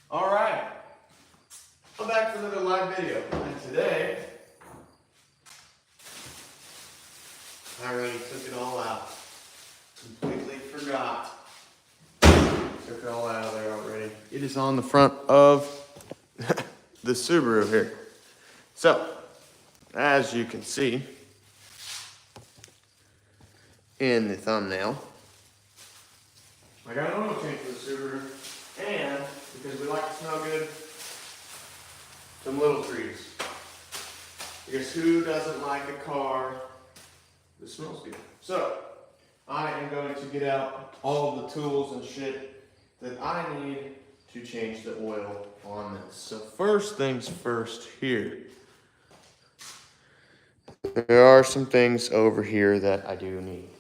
Alright, I'm back for another live video, and today I already took it all out. Completely forgot. Took it all out of there already. It is on the front of the Subaru here. So, as you can see in the thumbnail, I got an oil change for the Subaru, and because we like to smell good, some little trees. Because who doesn't like a car that smells good? So, I am going to get out all of the tools and shit that I need to change the oil on this. So first things first here. There are some things over here that I do need.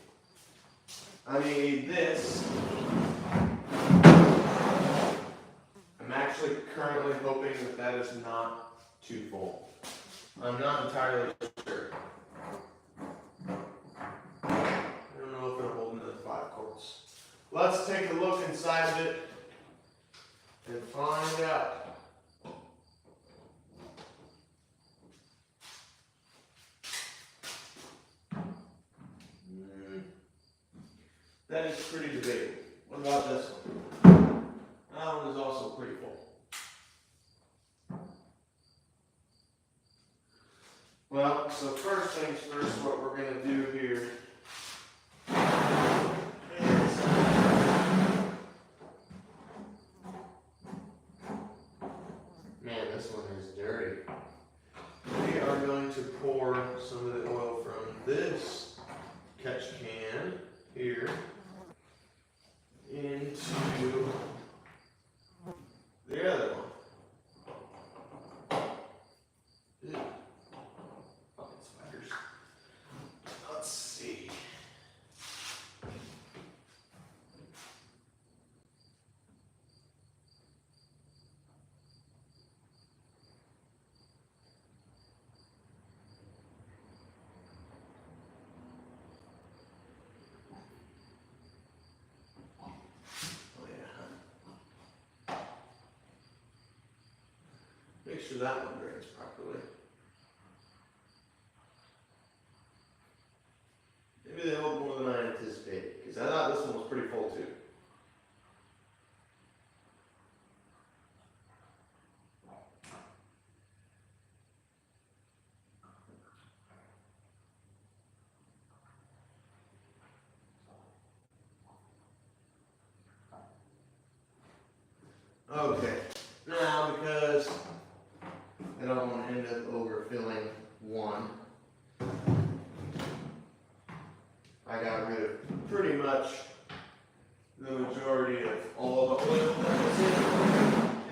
I need this. I'm actually currently hoping that that is not too full. I'm not entirely sure. I don't know if it'll hold another 5 quarts. Let's take a look inside of it and find out. That is pretty debatable. What about this one? That one is also pretty full. Well, so first things first, what we're going to do here is man, this one is dirty. We are going to pour some of the oil from this catch can here into the other one. Ew. Fucking spiders. Let's see. Make sure that one drains properly. Maybe they hold more than I anticipated, because I thought this one was pretty full too. Okay, now because I don't want to end up overfilling one, I got rid of pretty much the majority of all the oil that was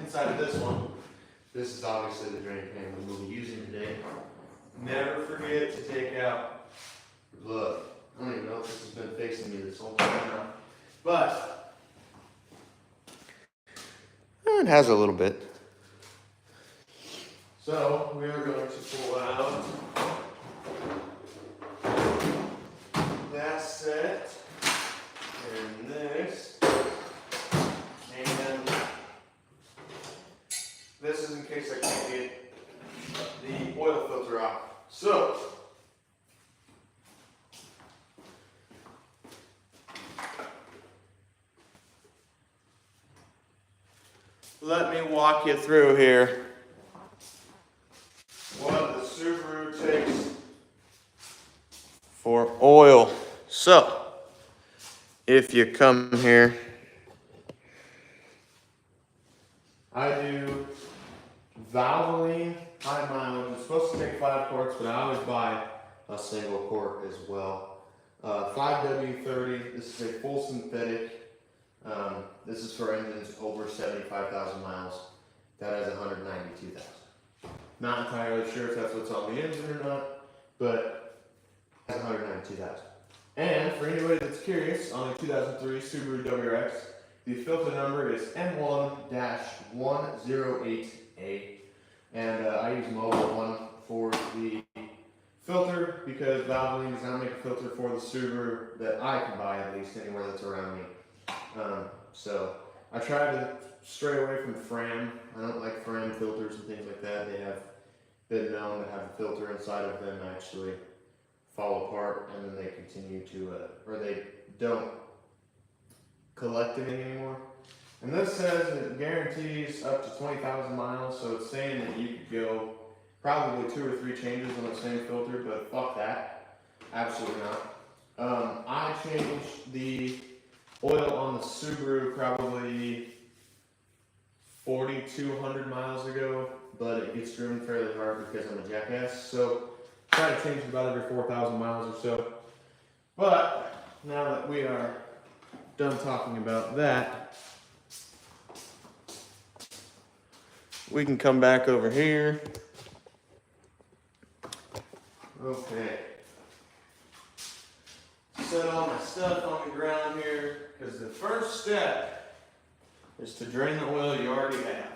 inside of this one. This is obviously the drain pan we will be using today. Never forget to take out the blood. I don't even know if this has been facing me this whole time now, but it has a little bit. So we are going to pull out that set and this, and this is in case I can't get the oil filter out. So let me walk you through here what the Subaru takes for oil. So, if you come here, I do Valvoline high mileage. It's supposed to take 5 quarts, but I always buy a single quart as well. 5W30, this is a full synthetic. This is for engines over 75,000 miles. That has 192,000. Not entirely sure if that's what's on the engine or not, but it has 192,000. And for anybody that's curious, on the 2003 Subaru WRX, the filter number is M1-108A. And I use Mobile One for the filter because Valvoline does not make a filter for the Subaru that I can buy, at least anywhere that's around me. So I try to stray away from Fram. I don't like Fram filters and things like that. They have been known to have a filter inside of them actually fall apart, and then they continue to, or they don't collect any anymore. And this says it guarantees up to 20,000 miles, so it's saying that you could go probably 2 or 3 changes on the same filter, but fuck that. Absolutely not. I changed the oil on the Subaru probably 4,200 miles ago, but it gets driven fairly hard because I'm a jackass. So try to change it about every 4,000 miles or so. But now that we are done talking about that, we can come back over here. Okay. Set all my stuff on the ground here, because the first step is to drain the oil you already have.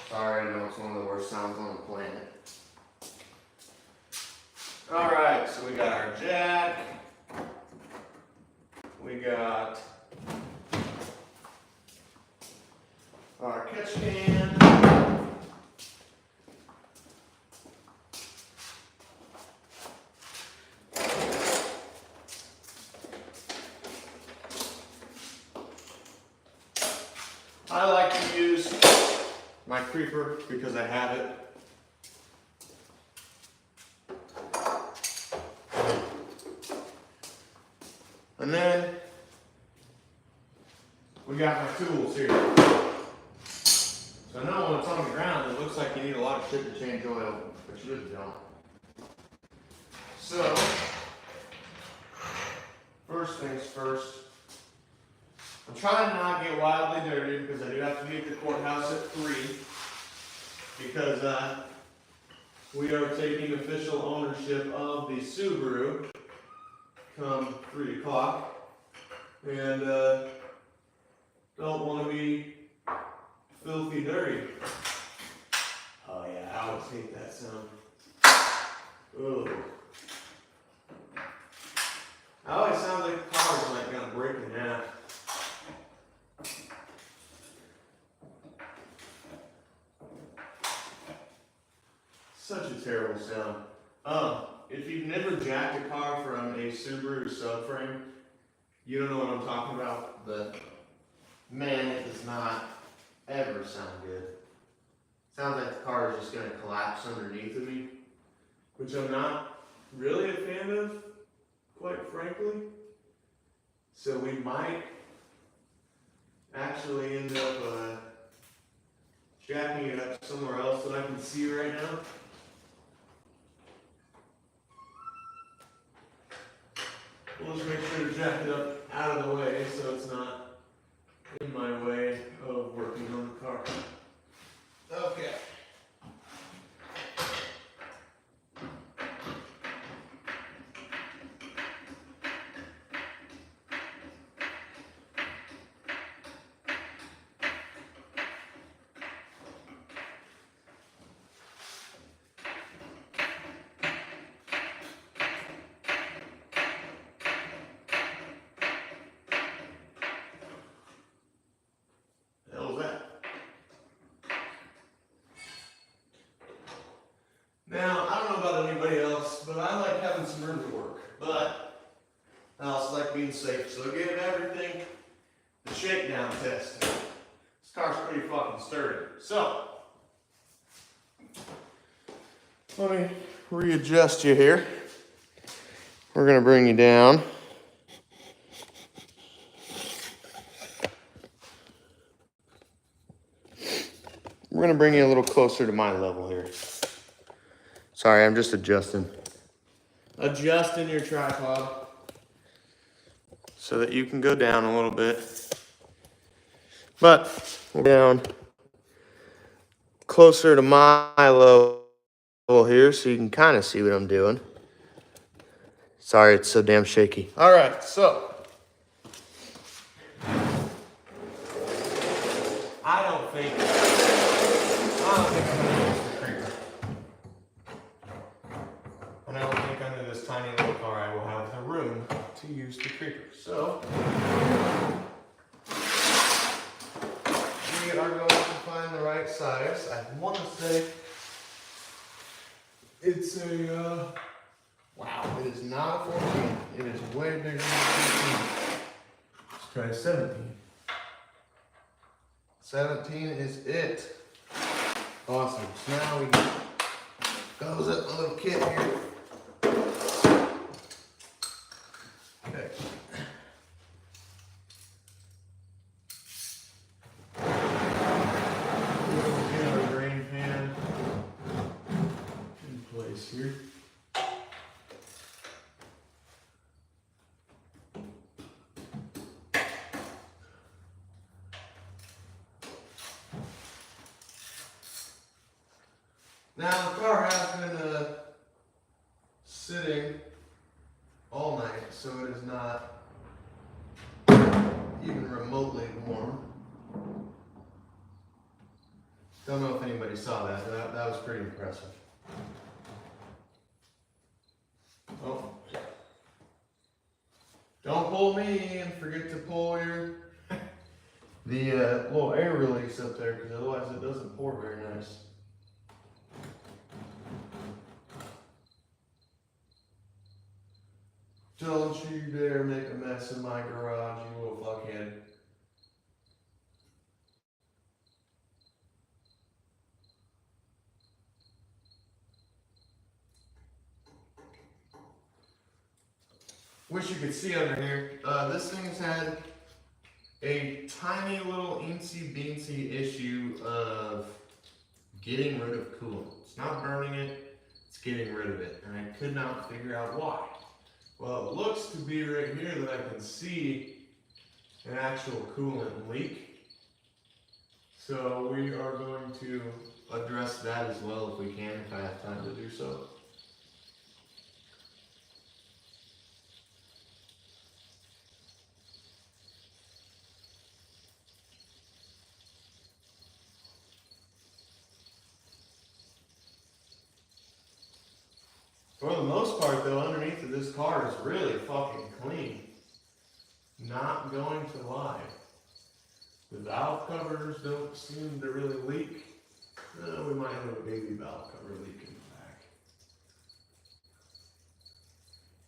Sorry, I know it's one of the worst sounds on the planet. Alright, so we got our jack, we got our catch can, I like to use my creeper because I have it. And then we got my tools here. So now when it's on the ground, it looks like you need a lot of shit to change oil, but you really don't. So, first things first, I'm trying to not get wildly dirty because I do have to be at the courthouse at 3 because we are taking official ownership of the Subaru come 3 o'clock, and don't want to be filthy dirty. Oh yeah, I always hate that sound. Ugh. It always sounds like the car's like gonna break in half. Such a terrible sound. If you've never jacked a car from a Subaru subframe, you don't know what I'm talking about, but man, it does not ever sound good. Sounds like the car is just going to collapse underneath of me, which I'm not really a fan of, quite frankly. So we might actually end up jacking it up somewhere else that I can see right now. We'll just make sure to jack it up out of the way so it's not in my way of working on the car. Okay. Now, I don't know about anybody else, but I like having some room to work. But I also like being safe. So I gave everything the shakedown test. This car's pretty fucking sturdy. So, let me readjust you here. We're going to bring you down. We're going to bring you a little closer to my level here. Sorry, I'm just adjusting. Adjusting your tripod so that you can go down a little bit. But we're down closer to my level here so you can kind of see what I'm doing. Sorry, it's so damn shaky. All right, so I don't think I'm gonna use the creeper. And I don't think under this tiny little car I will have the room to use the creeper. So we are going to find the right size. I want to say it's a, wow, it is not a 14. It is way bigger than a 14. Let's try a 17. 17 is it. Awesome. So now we goes up my little kit here. Okay. Get our drain pan in place here. Now the car has been sitting all night, so it is not even remotely warm. Don't know if anybody saw that. That was pretty impressive. Oh. Don't pull me and forget to pull your the little air release up there, because otherwise it doesn't pour very nice. Don't you dare make a mess in my garage, you little fuckhead. Wish you could see under here. This thing's had a tiny little eensy beensy issue of getting rid of coolant. It's not burning it, it's getting rid of it. And I could not figure out why. Well, it looks to be right here that I can see an actual coolant leak. So we are going to address that as well if we can, if I have time to do so. For the most part though, underneath of this car is really fucking clean. Not going to lie. The valve covers don't seem to really leak. We might have a baby valve cover leak in the back.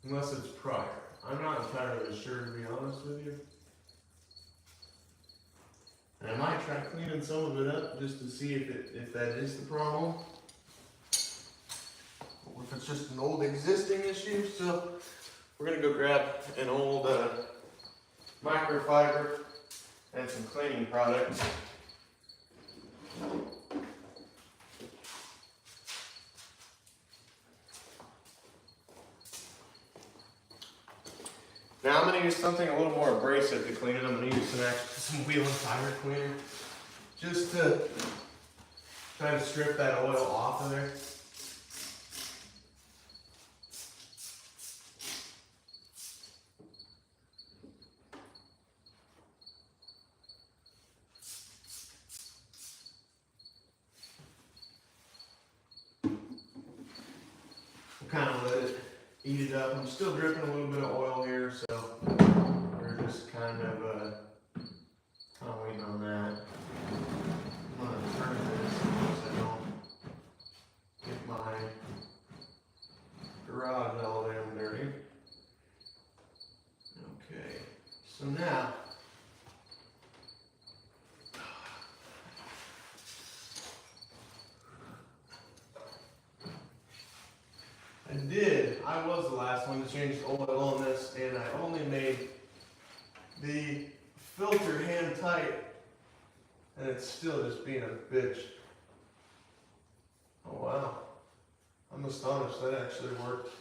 Unless it's prior. I'm not entirely sure, to be honest with you. And I might try cleaning some of it up just to see if that is the problem. Or if it's just an old existing issue. So we're gonna go grab an old microfiber and some cleaning products. Now I'm going to use something a little more abrasive to clean it. I'm going to use some wheel and tire cleaner just to try to strip that oil off of there. Kind of let it eat it up. I'm still dripping a little bit of oil here, so we're just kind of waiting on that. I'm going to turn this so I don't get my garage all damn dirty. Okay, so now I was the last one to change the oil on this, and I only made the filter hand tight, and it's still just being a bitch. Oh wow, I'm astonished that actually worked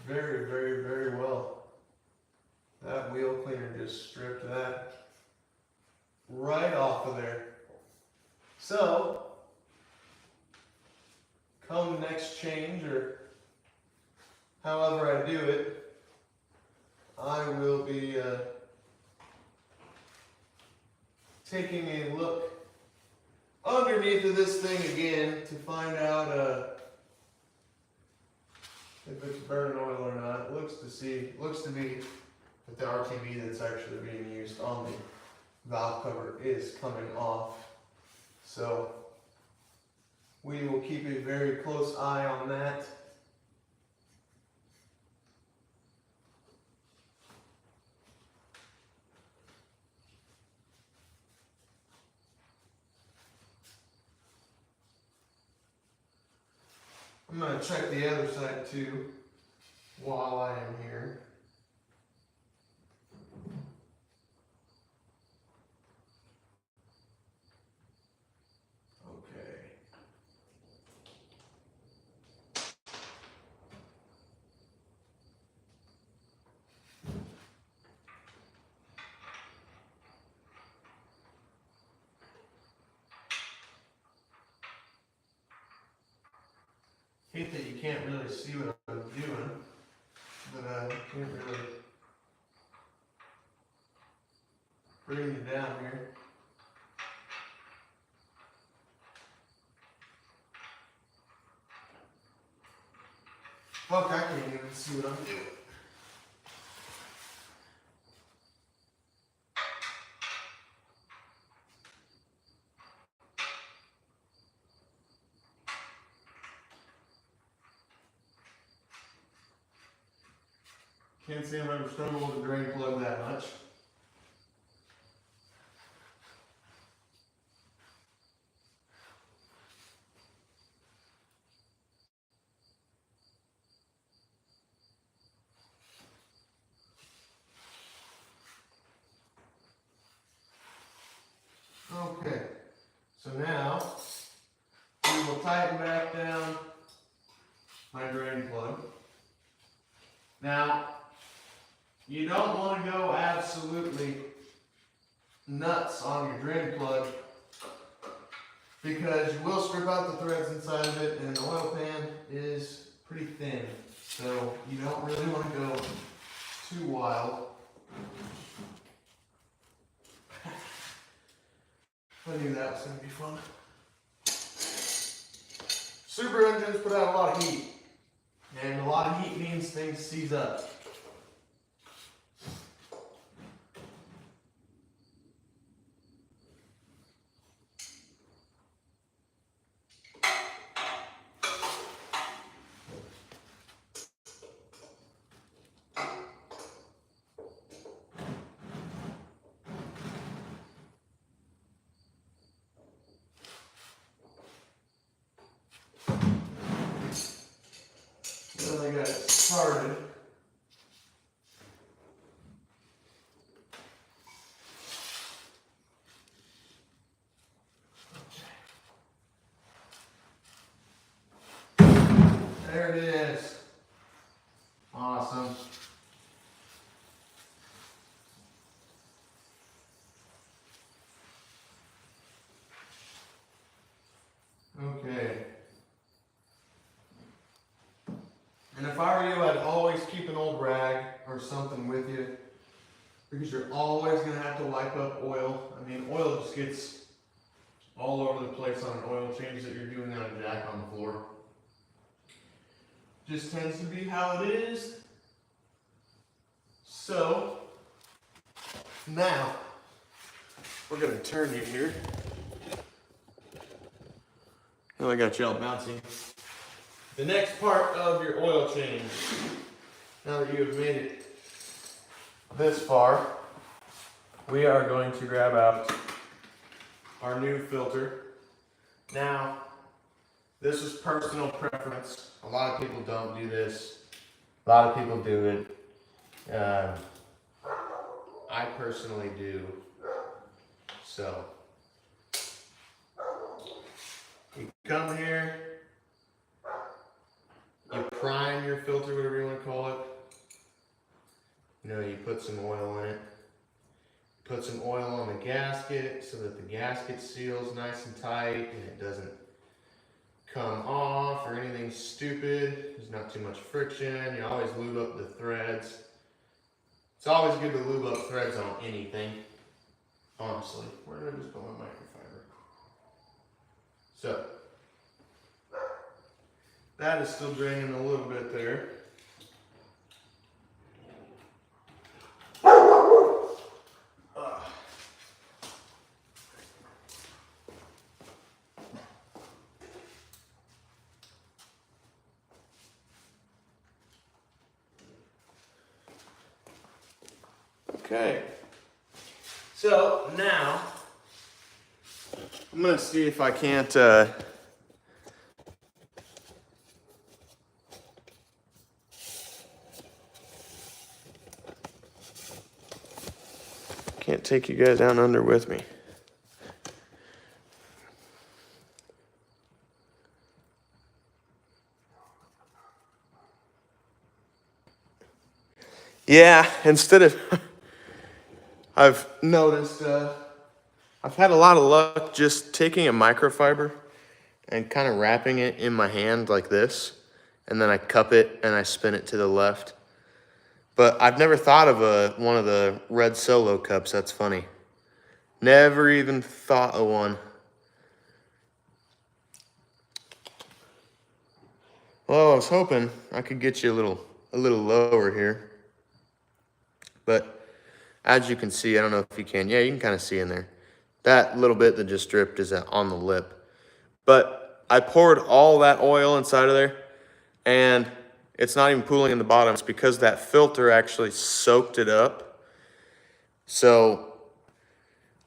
very, very, very well. That wheel cleaner just stripped that right off of there. So, come next change, or however I do it, I will be taking a look underneath of this thing again to find out if it's burning oil or not. It looks to be that the RTV that's actually being used on the valve cover is coming off. So we will keep a very close eye on that. I'm going to check the other side too while I am here. Okay. Hate that you can't really see what I'm doing, but I can't really bring you down here. Fuck, I can't even see what I'm doing. Can't say I've ever struggled with a drain plug that much. Okay, so now we will tighten back down my drain plug. Now, you don't want to go absolutely nuts on your drain plug because you will strip out the threads inside of it, and an oil pan is pretty thin, so you don't really want to go too wild. I knew that was going to be fun. Subaru engines put out a lot of heat, and a lot of heat means things seize up. Then I got it started. There it is. Awesome. Okay. And if I were you, I'd always keep an old rag or something with you because you're always going to have to wipe up oil. I mean, oil just gets all over the place on an oil change that you're doing on a jack on the floor. Just tends to be how it is. So, now, we're going to turn you here. Oh, I got you all bouncing. The next part of your oil change, now that you have made it this far, we are going to grab out our new filter. Now, this is personal preference. A lot of people don't do this. A lot of people do it. I personally do. So, you come here, you prime your filter, whatever you want to call it. You know, you put some oil in it. Put some oil on the gasket so that the gasket seals nice and tight and it doesn't come off or anything stupid. There's not too much friction. You always lube up the threads. It's always good to lube up threads on anything. honestly. Where did I just put my microfiber? So, that is still draining a little bit there. Okay. So now, I'm gonna see if I can't take you guys down under with me. Yeah, instead of, I've noticed, I've had a lot of luck just taking a microfiber and kind of wrapping it in my hand like this, and then I cup it and I spin it to the left. But I've never thought of one of the red Solo cups. That's funny. Never even thought of one. Well, I was hoping I could get you a little lower here. But as you can see, I don't know if you can. Yeah, you can kind of see in there. That little bit that just dripped is on the lip. But I poured all that oil inside of there, and it's not even pooling in the bottom. It's because that filter actually soaked it up. So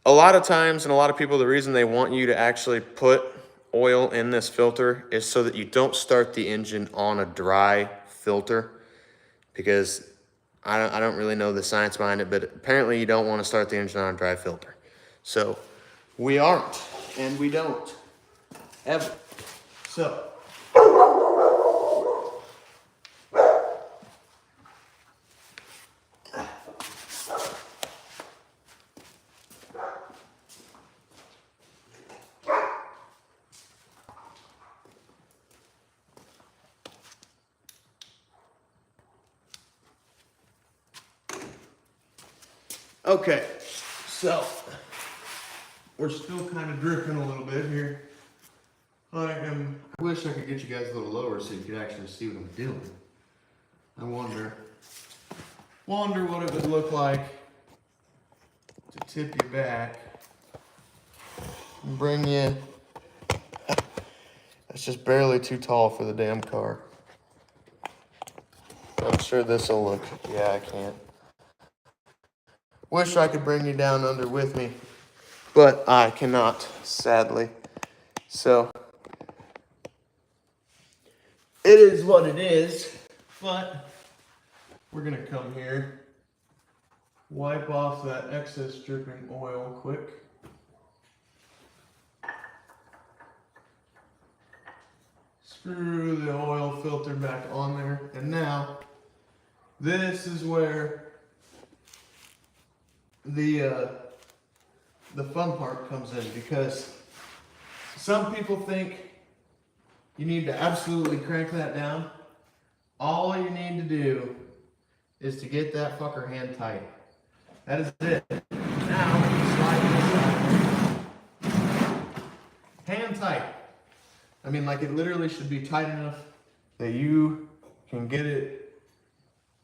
a lot of times, and a lot of people, the reason they want you to actually put oil in this filter is so that you don't start the engine on a dry filter, because I don't really know the science behind it, but apparently you don't want to start the engine on a dry filter. So we aren't, and we don't, ever. So okay, so we're still kind of dripping a little bit here. I wish I could get you guys a little lower so you could actually see what I'm doing. I wonder what it would look like to tip you back and bring you. That's just barely too tall for the damn car. I'm sure this will look. Yeah, I can't. Wish I could bring you down under with me, but I cannot, sadly. So it is what it is, but we're gonna come here, wipe off that excess dripping oil quick. Screw the oil filter back on there, and now this is where the fun part comes in, because some people think you need to absolutely crank that down. All you need to do is to get that fucker hand tight. That is it. Now, slide this side. Hand tight. I mean, like, it literally should be tight enough that you can get it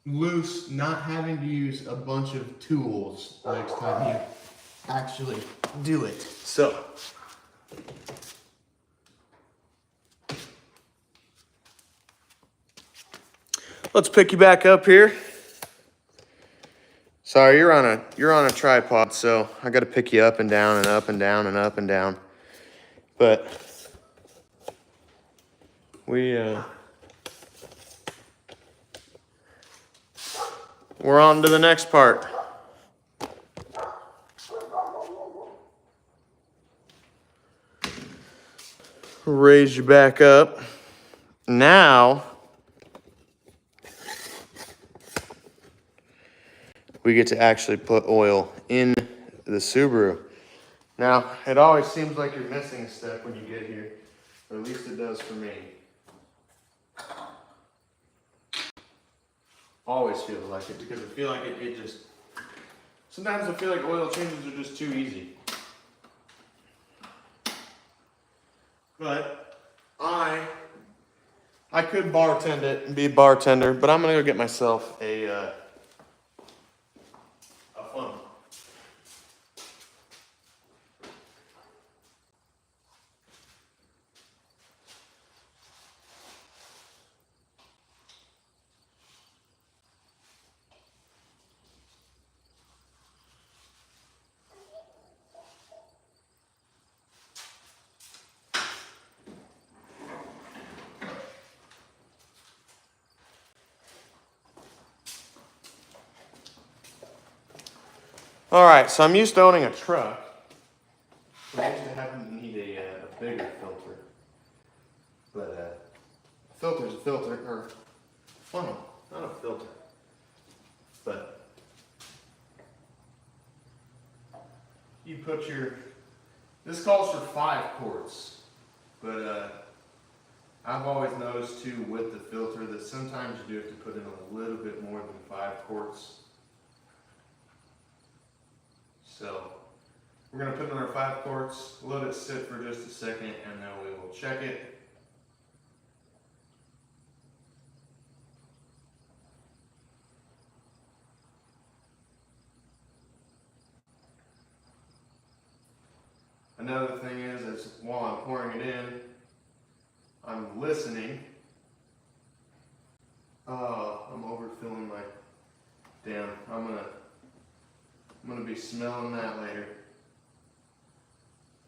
loose, not having to use a bunch of tools the next time you actually do it. So, let's pick you back up here. Sorry, you're on a tripod, so I got to pick you up and down and up and down and up and down. But we're on to the next part. Raise you back up. Now we get to actually put oil in the Subaru. Now, it always seems like you're missing a step when you get here, or at least it does for me. Always feels like it, because I feel like it just Sometimes I feel like oil changes are just too easy. But I could bartend it and be a bartender, but I'm gonna go get myself a funnel. All right, so I'm used to owning a truck. So I used to have to need a bigger filter. But a filter's a filter, or funnel, not a filter. But you put this calls for 5 quarts. But I've always noticed too with the filter that sometimes you do have to put in a little bit more than 5 quarts. So we're going to put in our 5 quarts, let it sit for just a second, and then we will check it. Another thing is while I'm pouring it in, I'm listening. I'm overfilling my, damn, I'm gonna be smelling that later.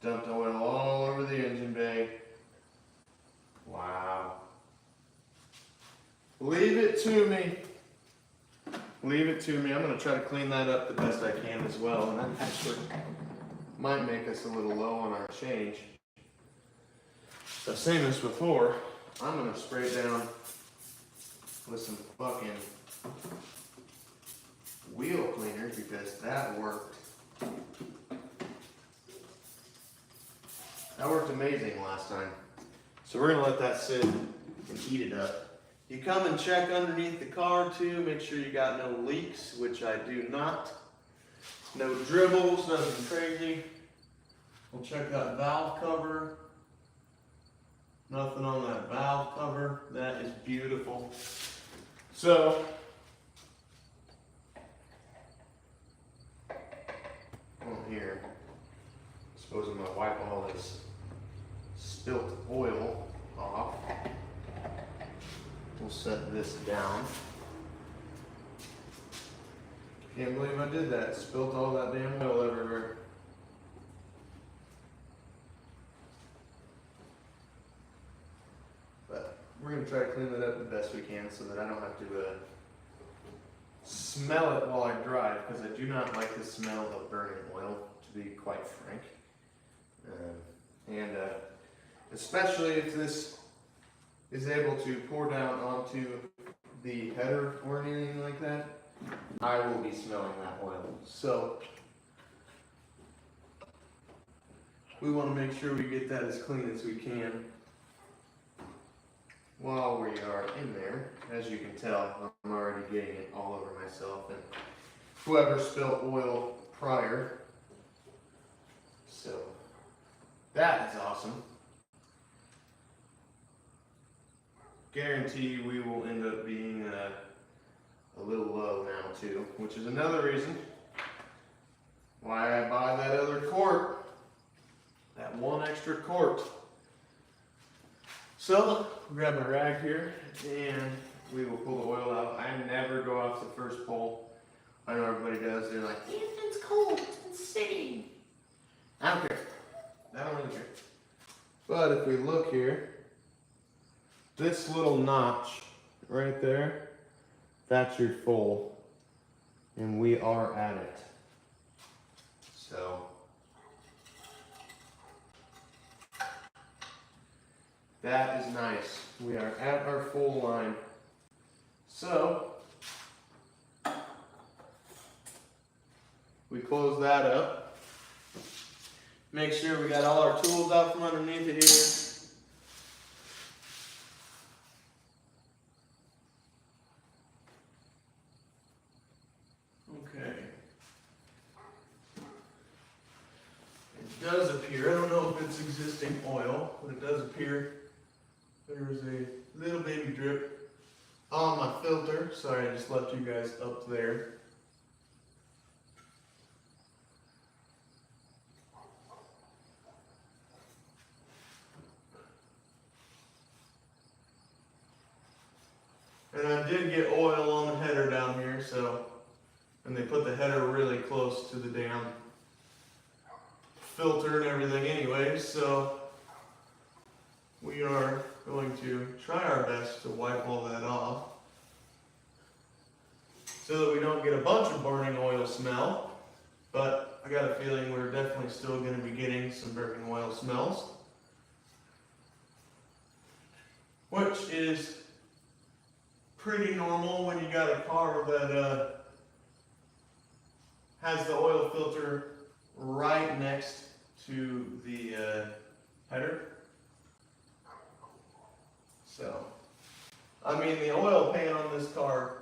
Dumped oil all over the engine bay. Wow. Leave it to me. Leave it to me. I'm gonna try to clean that up the best I can as well. And that actually might make us a little low on our change. So same as before, I'm gonna spray it down with some fucking wheel cleaner because that worked. That worked amazing last time. So we're gonna let that sit and heat it up. You come and check underneath the car too, make sure you got no leaks, which I do not. No dribbles, nothing crazy. We'll check that valve cover. Nothing on that valve cover. That is beautiful. So, on here, I suppose I'm gonna wipe all this spilt oil off. We'll set this down. Can't believe I did that. Spilt all that damn oil everywhere. But we're going to try to clean that up the best we can so that I don't have to smell it while I drive, because I do not like the smell of burning oil, to be quite frank. Especially if this is able to pour down onto the header or anything like that, I will be smelling that oil. So we want to make sure we get that as clean as we can. While we are in there, as you can tell, I'm already getting it all over myself and whoever spilled oil prior. So that is awesome. Guarantee we will end up being a little low now too, which is another reason why I buy that other quart, that 1 extra quart. So, grab my rag here and we will pull the oil out. I never go off the first pull. I know everybody does. They're like, it's cold, it's sitting. I don't care. I don't really care. But if we look here, this little notch right there, that's your full. And we are at it. So, that is nice. We are at our full line. So, we close that up. Make sure we got all our tools out from underneath it here. Okay. does appear, I don't know if it's existing oil, but it does appear there's a little baby drip on my filter. Sorry, I just left you guys up there. And I did get oil on the header down here, so, and they put the header really close to the damn filter and everything anyway, so we are going to try our best to wipe all that off so that we don't get a bunch of burning oil smell. But I got a feeling we're definitely still going to be getting some burning oil smells, which is pretty normal when you got a car that has the oil filter right next to the header. So, I mean, the oil pan on this car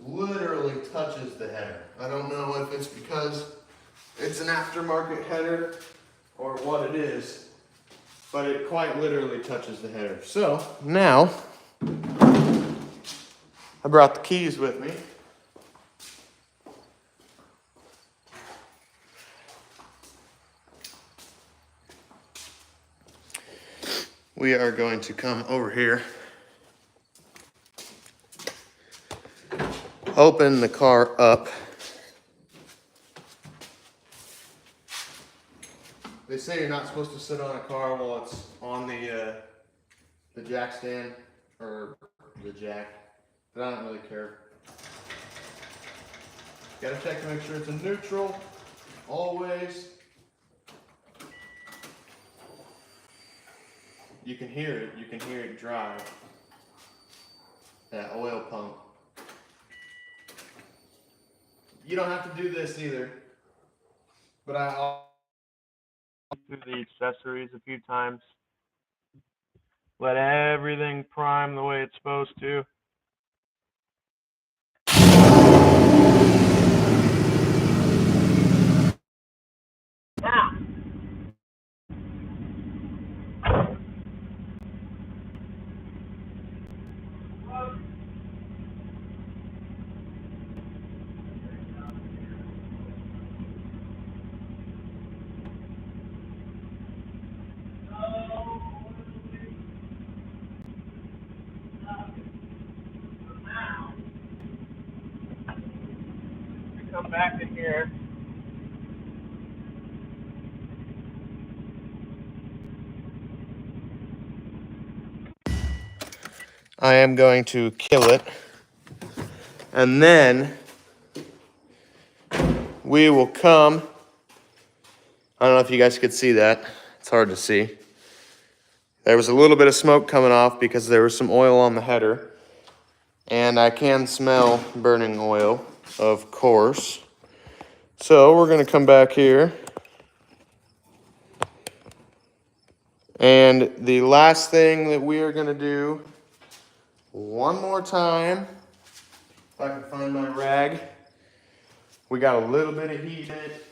literally touches the header. I don't know if it's because it's an aftermarket header or what it is, but it quite literally touches the header. So, now, I brought the keys with me. We are going to come over here, open the car up. They say you're not supposed to sit on a car while it's on the jack stand or the jack, but I don't really care. Gotta check to make sure it's in neutral, always. You can hear it drive, that oil pump. You don't have to do this either, but I'll through the accessories a few times. Let everything prime the way it's supposed to. Come back in here. I am going to kill it, and then we will come. I don't know if you guys could see that. It's hard to see. There was a little bit of smoke coming off because there was some oil on the header, and I can smell burning oil, of course. So we're going to come back here. And the last thing that we are going to do, one more time, if I can find my rag. We got a little bit of heat in it.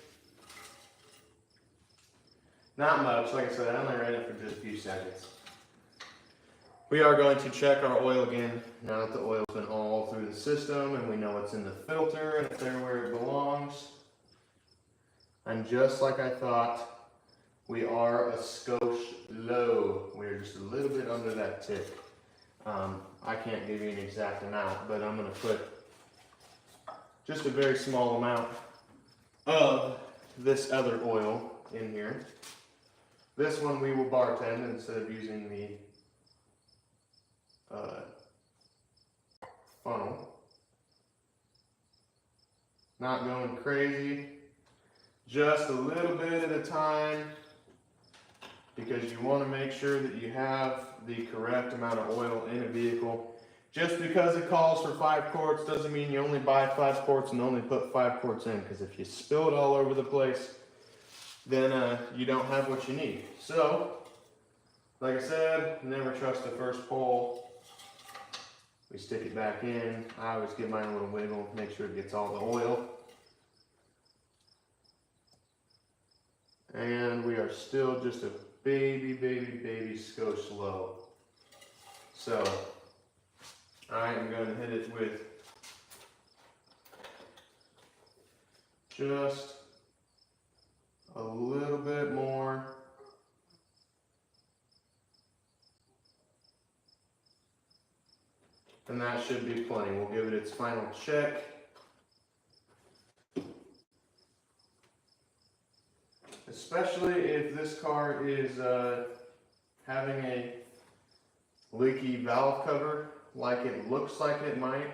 Not much, like I said, I only ran it for just a few seconds. We are going to check our oil again now that the oil's been all through the system and we know it's in the filter and it's there where it belongs. And just like I thought, we are a skosh low. We're just a little bit under that tick. I can't give you an exact amount, but I'm going to put just a very small amount of this other oil in here. This one we will bartend instead of using the funnel. Not going crazy, just a little bit at a time, because you want to make sure that you have the correct amount of oil in a vehicle. Just because it calls for 5 quarts doesn't mean you only buy 5 quarts and only put 5 quarts in, because if you spill it all over the place, then you don't have what you need. So, like I said, never trust the first pull. We stick it back in. I always give mine a little wiggle, make sure it gets all the oil. And we are still just a baby skosh low. So I am going to hit it with just a little bit more. And that should be plenty. We'll give it its final check. Especially if this car is having a leaky valve cover, like it looks like it might.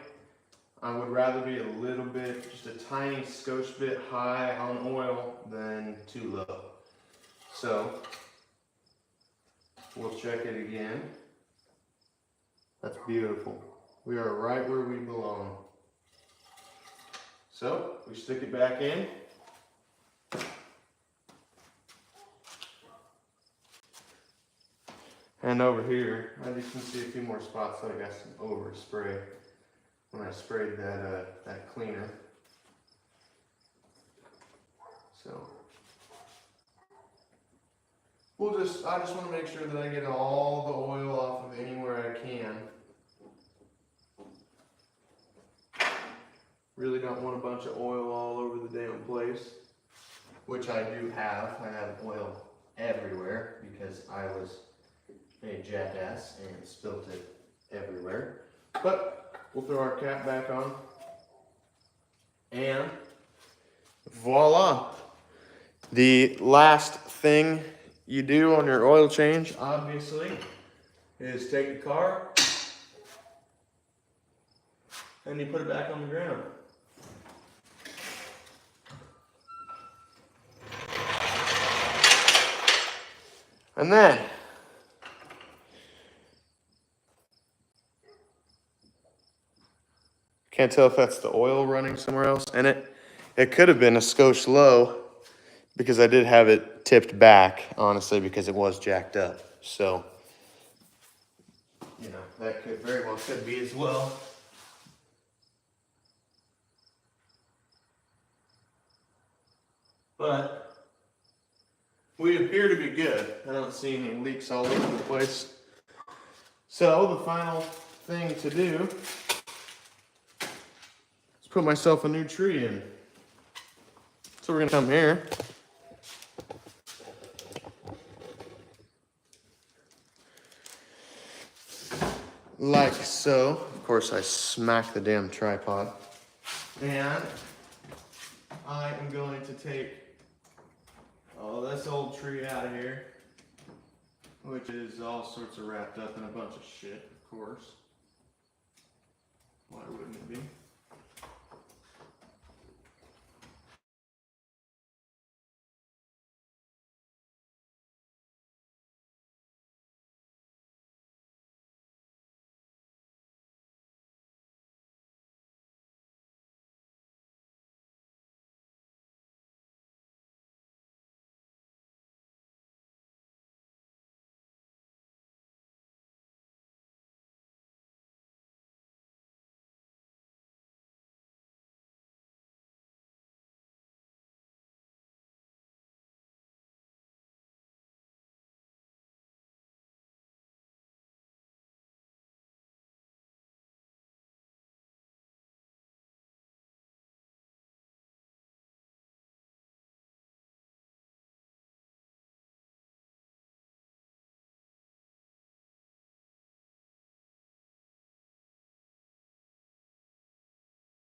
I would rather be a little bit, just a tiny skosh bit high on oil than too low. So we'll check it again. That's beautiful. We are right where we belong. So we stick it back in. And over here, I just can see a few more spots that I got some overspray when I sprayed that cleaner. So I just want to make sure that I get all the oil off of anywhere I can. Really don't want a bunch of oil all over the damn place, which I do have. I have oil everywhere because I was a jackass and spilt it everywhere. But we'll throw our cap back on, and voila. The last thing you do on your oil change, obviously, is take the car and you put it back on the ground. And then can't tell if that's the oil running somewhere else. And it could have been a skosh low because I did have it tipped back, honestly, because it was jacked up. So, you know, that could very well could be as well. But we appear to be good. I don't see any leaks all over the place. So the final thing to do is put myself a new tree in. So we're gonna come here. Like so. Of course I smack the damn tripod. And I am going to take this old tree out of here, which is all sorts of wrapped up in a bunch of shit, of course. Why wouldn't it be?